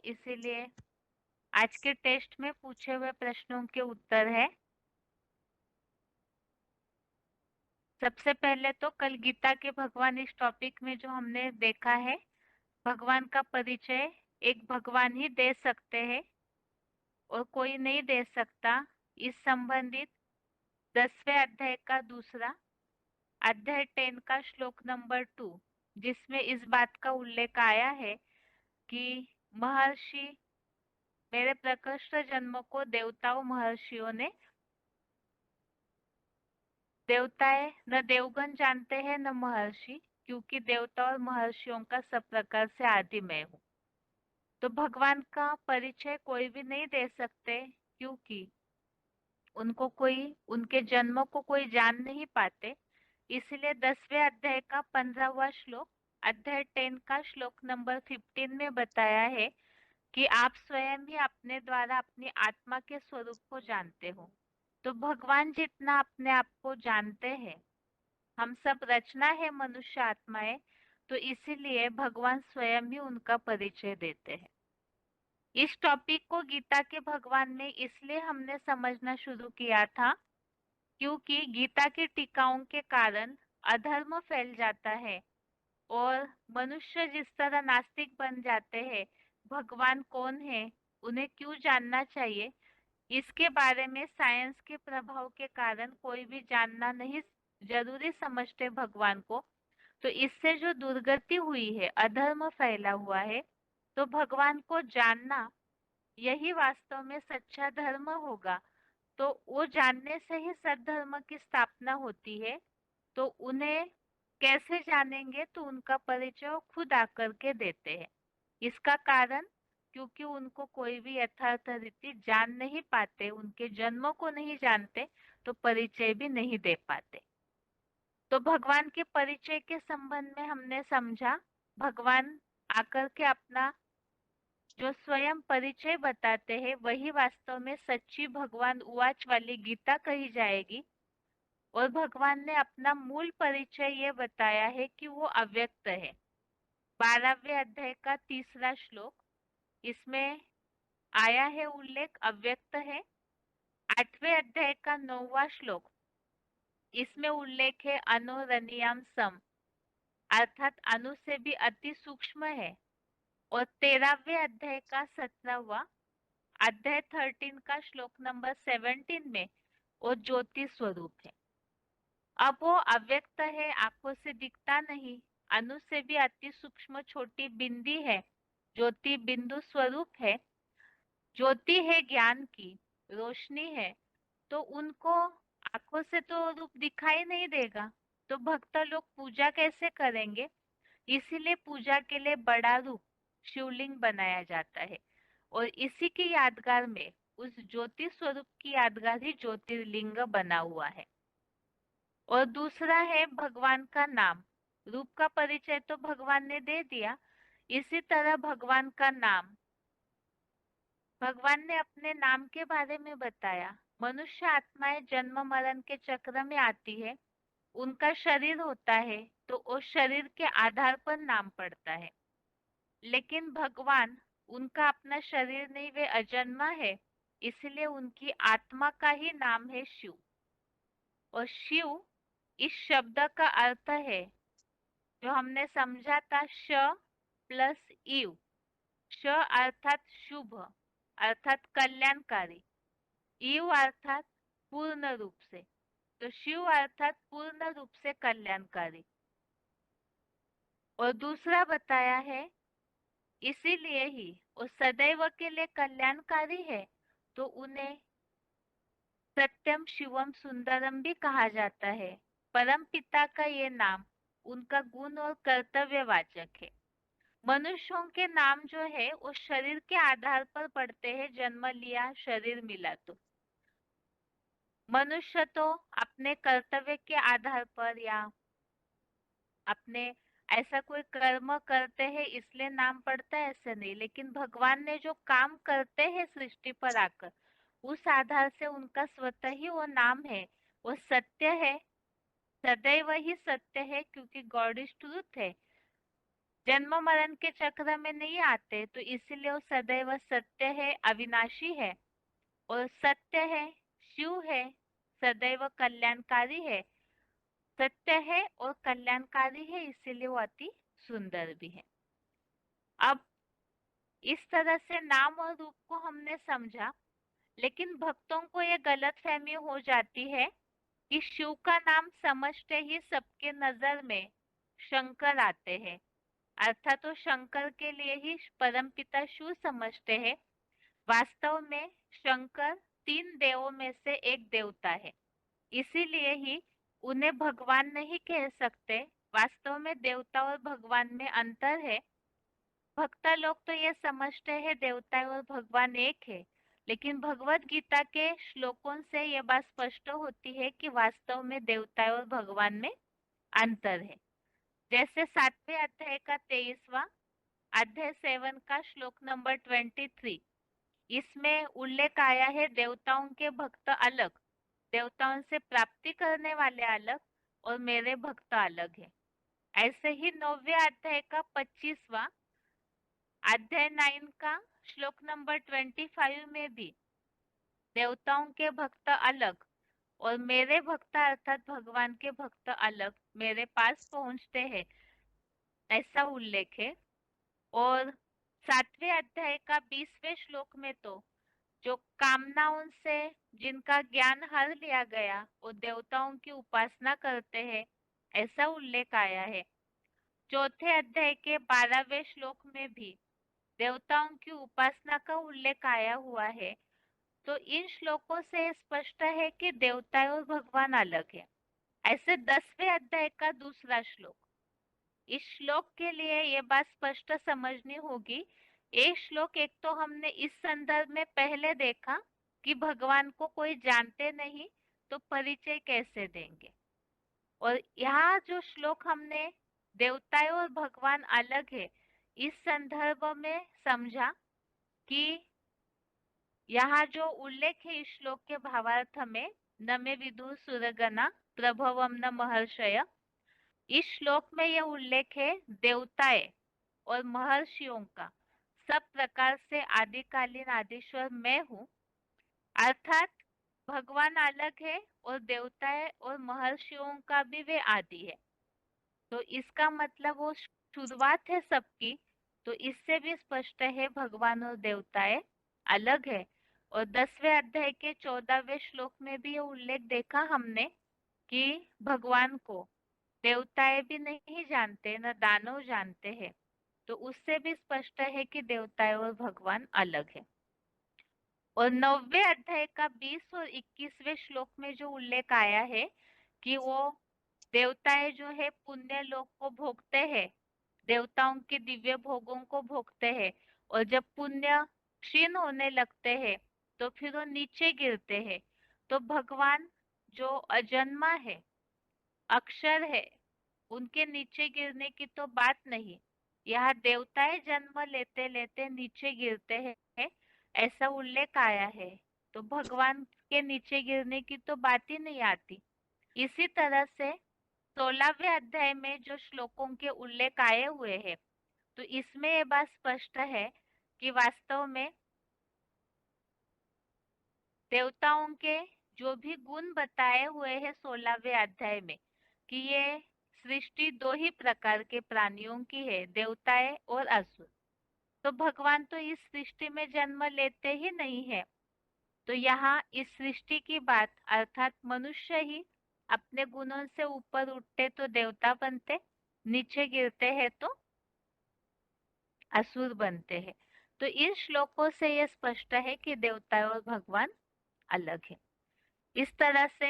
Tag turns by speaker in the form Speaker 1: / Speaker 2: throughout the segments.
Speaker 1: इसीलिए आज के टेस्ट में पूछे हुए प्रश्नों के उत्तर है। सबसे पहले तो कल गीता के भगवान इस टॉपिक में जो हमने देखा है, भगवान का परिचय एक भगवान ही दे सकते हैं और कोई नहीं दे सकता। इस संबंधित 10वें अध्याय का दूसरा अध्याय 10 का श्लोक नंबर 2, जिसमें इस बात का उल्लेख आया है कि महर्षि मेरे प्रकृष्ट जन्म को देवताओं महर्षियों ने, देवताएं न देवगण जानते हैं न महर्षि, क्योंकि देवता और महर्षियों का सब प्रकार से आदि मैं हूँ। तो भगवान का परिचय कोई भी नहीं दे सकते, क्योंकि उनको कोई, उनके जन्म को कोई जान नहीं पाते। इसलिए 10वें अध्याय का 15वां श्लोक अध्याय 10 का श्लोक नंबर 15 में बताया है कि आप स्वयं ही अपने द्वारा अपनी आत्मा के स्वरूप को जानते हो। तो भगवान जितना अपने आप को जानते हैं, हम सब रचना है मनुष्य आत्माएं, तो इसीलिए भगवान स्वयं ही उनका परिचय देते हैं। इस टॉपिक को गीता के भगवान ने इसलिए हमने समझना शुरू किया था क्योंकि गीता की टीकाओं के कारण अधर्म फैल जाता है और मनुष्य जिस तरह नास्तिक बन जाते हैं, भगवान कौन है, उन्हें क्यों जानना चाहिए, इसके बारे में साइंस के प्रभाव के कारण कोई भी जानना नहीं जरूरी समझते भगवान को। तो इससे जो दुर्गति हुई है, अधर्म फैला हुआ है, तो भगवान को जानना यही वास्तव में सच्चा धर्म होगा। तो वो जानने से ही सद्धर्म की स्थापना होती है। तो उन्हें कैसे जानेंगे, तो उनका परिचय वो खुद आकर के देते हैं। इसका कारण क्योंकि उनको कोई भी यथार्थ रीति जान नहीं पाते, उनके जन्मों को नहीं जानते, तो परिचय भी नहीं दे पाते। तो भगवान के परिचय के संबंध में हमने समझा, भगवान आकर के अपना जो स्वयं परिचय बताते हैं वही वास्तव में सच्ची भगवान उवाच वाली गीता कही जाएगी। और भगवान ने अपना मूल परिचय ये बताया है कि वो अव्यक्त है। 12वें अध्याय का तीसरा श्लोक, इसमें आया है उल्लेख अव्यक्त है। 8वें अध्याय का 9वां श्लोक, इसमें उल्लेख है अनुरनियम सम, अर्थात अणु से भी अति सूक्ष्म है। और 13वें अध्याय का 17वां अध्याय 13 का श्लोक नंबर 17 में वो ज्योति स्वरूप है। अब वो अव्यक्त है, आंखों से दिखता नहीं, अणु से भी अति सूक्ष्म छोटी बिंदी है, ज्योति बिंदु स्वरूप है। ज्योति है ज्ञान की, रोशनी है, तो उनको आंखों से तो रूप दिखाई नहीं देगा, तो भक्त लोग पूजा कैसे करेंगे। इसीलिए पूजा के लिए बड़ा रूप शिवलिंग बनाया जाता है और इसी की यादगार में उस ज्योति स्वरूप की यादगार ही ज्योतिर्लिंग बना हुआ है। और दूसरा है भगवान का नाम। रूप का परिचय तो भगवान ने दे दिया, इसी तरह भगवान का नाम, भगवान ने अपने नाम के बारे में बताया। मनुष्य आत्माएं जन्म मरण के चक्र में आती है, उनका शरीर होता है, तो उस शरीर के आधार पर नाम पड़ता है। लेकिन भगवान, उनका अपना शरीर नहीं, वे अजन्मा है, इसलिए उनकी आत्मा का ही नाम है शिव। और शिव इस शब्द का अर्थ है जो हमने समझा था, श प्लस इव। श अर्थात शुभ, अर्थात कल्याणकारी, इव अर्थात पूर्ण रूप से, तो शिव अर्थात पूर्ण रूप से कल्याणकारी। और दूसरा बताया है, इसीलिए ही वो सदैव के लिए कल्याणकारी है, तो उन्हें सत्यम शिवम सुंदरम भी कहा जाता है। परम पिता का ये नाम उनका गुण और कर्तव्यवाचक है। मनुष्यों के नाम जो है वो शरीर के आधार पर पड़ते हैं, जन्म लिया, शरीर मिला, तो मनुष्य तो अपने कर्तव्य के आधार पर या अपने ऐसा कोई कर्म करते हैं इसलिए नाम पड़ता है, ऐसा नहीं। लेकिन भगवान ने जो काम करते हैं सृष्टि पर आकर, उस आधार से उनका स्वतः ही वो नाम है। वो सत्य है, सदैव ही सत्य है, क्योंकि गॉड इज ट्रूथ है। जन्म मरण के चक्र में नहीं आते, तो इसीलिए वो सदैव सत्य है, अविनाशी है, और सत्य है, शिव है, सदैव कल्याणकारी है, सत्य है और कल्याणकारी है, इसीलिए वो अति सुंदर भी है। अब इस तरह से नाम और रूप को हमने समझा, लेकिन भक्तों को ये गलतफहमी हो जाती है कि शिव का नाम समझते ही सबके नजर में शंकर आते हैं, अर्थात तो शंकर के लिए ही परमपिता शिव समझते हैं। वास्तव में शंकर तीन देवों में से एक देवता है, इसीलिए ही उन्हें भगवान नहीं कह सकते। वास्तव में देवता और भगवान में अंतर है। भक्ता लोग तो ये समझते हैं देवता और भगवान एक है, लेकिन भगवत गीता के श्लोकों से ये बात स्पष्ट होती है कि वास्तव में देवता और भगवान में अंतर है। जैसे 7वें अध्याय का 23वां अध्याय 7 का श्लोक नंबर 23, इसमें उल्लेख आया है देवताओं के भक्त अलग, देवताओं से प्राप्ति करने वाले अलग, और मेरे भक्त अलग है। ऐसे ही 9वें अध्याय का 25वां अध्याय 9 का श्लोक नंबर 25 में भी देवताओं के भक्त अलग और मेरे भक्त अर्थात भगवान के भक्त अलग मेरे पास पहुंचते हैं, ऐसा उल्लेख है। और 7वें अध्याय का 20वें श्लोक में तो जो कामनाओं से जिनका ज्ञान हर लिया गया वो देवताओं की उपासना करते हैं, ऐसा उल्लेख आया है। चौथे अध्याय के 12वें श्लोक में भी देवताओं की उपासना का उल्लेख आया हुआ है। तो इन श्लोकों से स्पष्ट है कि देवता और भगवान अलग है। ऐसे 10वें अध्याय का दूसरा श्लोक, इस श्लोक के लिए ये बात स्पष्ट समझनी होगी। एक श्लोक एक तो हमने इस संदर्भ में पहले देखा कि भगवान को कोई जानते नहीं तो परिचय कैसे देंगे, और यहाँ जो श्लोक हमने देवता और भगवान अलग है इस संदर्भ में समझा कि यहाँ जो उल्लेख है इस श्लोक के भावार्थ में, न मे विदुर सुरगना प्रभवम न महर्षय, इस श्लोक में यह उल्लेख है देवताएं और महर्षियों का, सब प्रकार से आदिकालीन आदिश्वर मैं हूँ, अर्थात भगवान अलग है और देवताएं और महर्षियों का भी वे आदि है। तो इसका मतलब वो शुरुआत है सबकी, तो इससे भी स्पष्ट है भगवान और देवताएं अलग है। और 10वें अध्याय के 14वें श्लोक में भी ये उल्लेख देखा हमने कि भगवान को देवताएं भी नहीं जानते, न दानव जानते हैं, तो उससे भी स्पष्ट है कि देवताएं और भगवान अलग है। और 9वें अध्याय का 20 और 21वें श्लोक में जो उल्लेख आया है कि वो देवताएं जो है पुण्य लोक को भोगते हैं, देवताओं के दिव्य भोगों को भोगते हैं, और जब पुण्य क्षीण होने लगते हैं तो फिर वो नीचे गिरते हैं। तो भगवान जो अजन्मा है, अक्षर है, उनके नीचे गिरने की तो बात नहीं। यहाँ देवताएं जन्म लेते लेते नीचे गिरते हैं, ऐसा उल्लेख आया है, तो भगवान के नीचे गिरने की तो बात ही नहीं आती। इसी तरह से 16वें अध्याय में जो श्लोकों के उल्लेख आए हुए हैं, तो इसमें ये बात स्पष्ट है कि वास्तव में देवताओं के जो भी गुण बताए हुए हैं 16वें अध्याय में, कि ये सृष्टि दो ही प्रकार के प्राणियों की है, देवताएं और असुर। तो भगवान तो इस सृष्टि में जन्म लेते ही नहीं है, तो यहाँ इस सृष्टि की बात अर्थात मनुष्य ही अपने गुणों से ऊपर उठते तो देवता बनते, नीचे गिरते हैं तो असुर बनते हैं। तो इन श्लोकों से यह स्पष्ट है कि देवता और भगवान अलग है। इस तरह से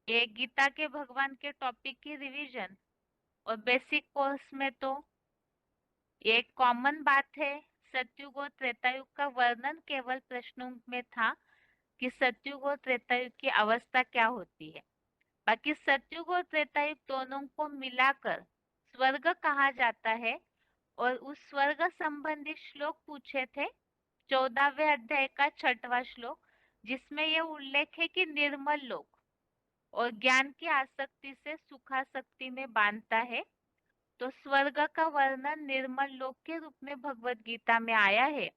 Speaker 1: ये गीता के भगवान के टॉपिक की रिवीजन, और बेसिक कोर्स में तो ये कॉमन बात है, सतयुग और त्रेतायुग का वर्णन केवल प्रश्नों में था कि सतयुग और त्रेतायुग की अवस्था क्या होती है। बाकी सतयुग और त्रेतायुग दोनों को मिलाकर स्वर्ग कहा जाता है, और उस स्वर्ग संबंधी श्लोक पूछे थे 14वें अध्याय का 6वां श्लोक, जिसमें यह उल्लेख है कि निर्मल लोक और ज्ञान की आसक्ति से सुखासक्ति में बांधता है। तो स्वर्ग का वर्णन निर्मल लोक के रूप में भगवत गीता में आया है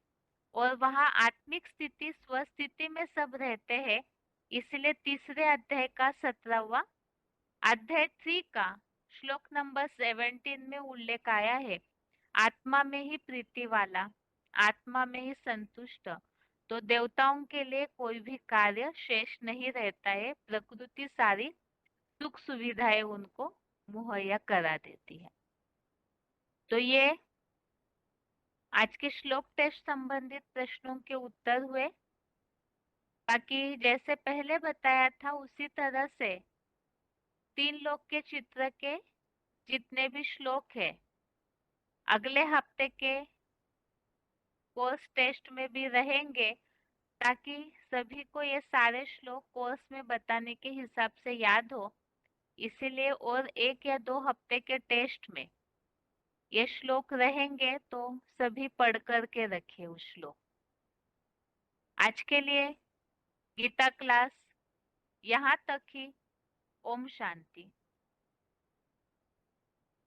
Speaker 1: और वहाँ आत्मिक स्थिति स्वस्थिति में सब रहते हैं। इसलिए तीसरे अध्याय का 17वां अध्याय 3 का श्लोक नंबर 17 में उल्लेख आया है, आत्मा में ही प्रीति वाला, आत्मा में ही संतुष्ट। तो देवताओं के लिए कोई भी कार्य शेष नहीं रहता है, प्रकृति सारी सुख सुविधाएं उनको मुहैया करा देती है। तो ये आज के श्लोक टेस्ट संबंधित प्रश्नों के उत्तर हुए। बाकी जैसे पहले बताया था उसी तरह से 3 लोक के चित्र के जितने भी श्लोक है अगले हफ्ते के कोर्स टेस्ट में भी रहेंगे, ताकि सभी को ये सारे श्लोक कोर्स में बताने के हिसाब से याद हो। इसीलिए और 1 या 2 हफ्ते के टेस्ट में ये श्लोक रहेंगे, तो सभी पढ़ करके रखिए उस श्लोक। आज के लिए गीता क्लास यहाँ तक ही। ओम शांति।